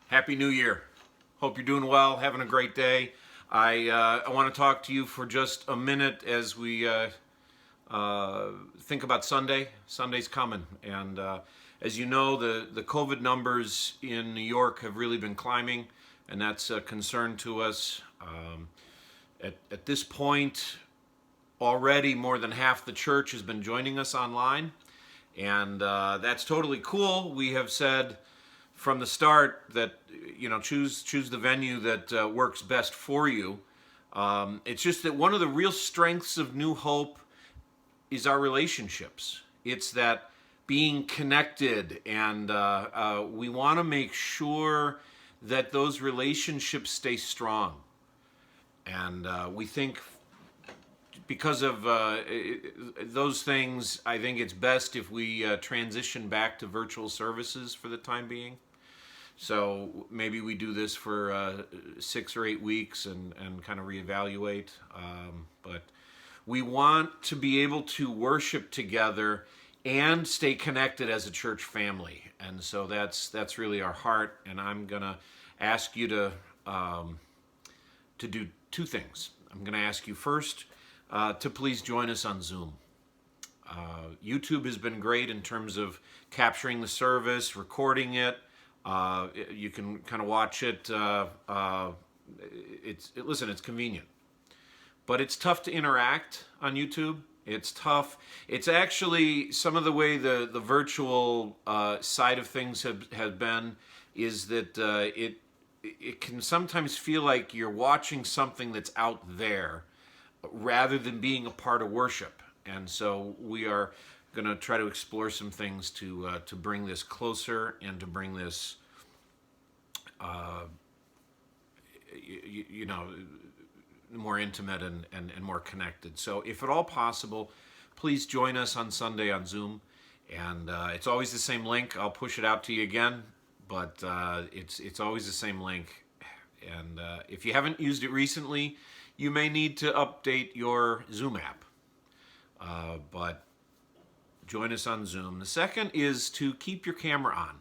Happy New Year. Hope you're doing well, having a great day. I want to talk to you for just a minute as we think about Sunday. Sunday's coming, and as you know, the COVID numbers in New York have really been climbing, and that's a concern to us. At this point, already more than half the church has been joining us online, and that's totally cool. We have said from the start that choose the venue that works best for you. It's just that one of the real strengths of New Hope is our relationships. It's that being connected, and we want to make sure that those relationships stay strong. And we think because of those things, I think it's best if we transition back to virtual services for the time being. So maybe we do this for 6 or 8 weeks and kind of reevaluate. But we want to be able to worship together and stay connected as a church family. And so that's really our heart. And I'm going to ask you to do two things. I'm going to ask you first to please join us on Zoom. YouTube has been great in terms of capturing the service, recording it. You can kind of watch it. It's convenient, but it's tough to interact on YouTube. It's tough. It's actually some of the way the virtual side of things have been is that it can sometimes feel like you're watching something that's out there rather than being a part of worship. And so we are going to try to explore some things to bring this closer and to bring this more intimate and more connected. So if at all possible, please join us on Sunday on Zoom. And it's always the same link. I'll push it out to you again, but it's always the same link. And if you haven't used it recently, you may need to update your Zoom app. But join us on Zoom. The second is to keep your camera on.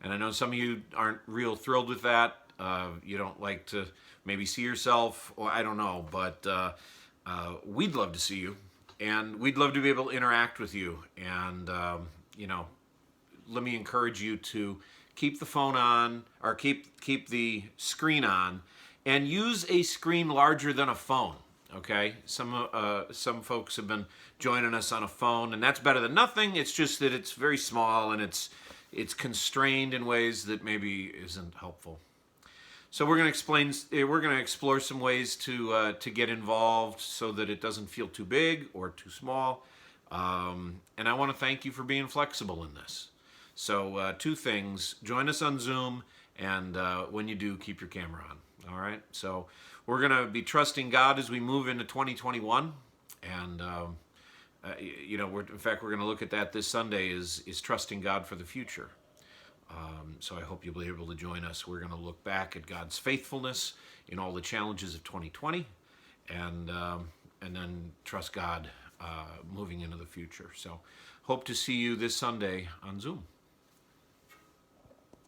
And I know some of you aren't real thrilled with that. You don't like to maybe see yourself, or I don't know, but we'd love to see you. And we'd love to be able to interact with you. And, let me encourage you to keep the phone on, or keep the screen on, and use a screen larger than a phone. Okay, some folks have been joining us on a phone, and that's better than nothing. It's just that it's very small and it's constrained in ways that maybe isn't helpful. So we're going to explore some ways to get involved so that it doesn't feel too big or too small. And I want to thank you for being flexible in this. So two things: join us on Zoom, and when you do, keep your camera on. All right. So we're going to be trusting God as we move into 2021, and we're going to look at that this Sunday is trusting God for the future. So I hope you'll be able to join us. We're going to look back at God's faithfulness in all the challenges of 2020, and then trust God moving into the future. So hope to see you this Sunday on Zoom.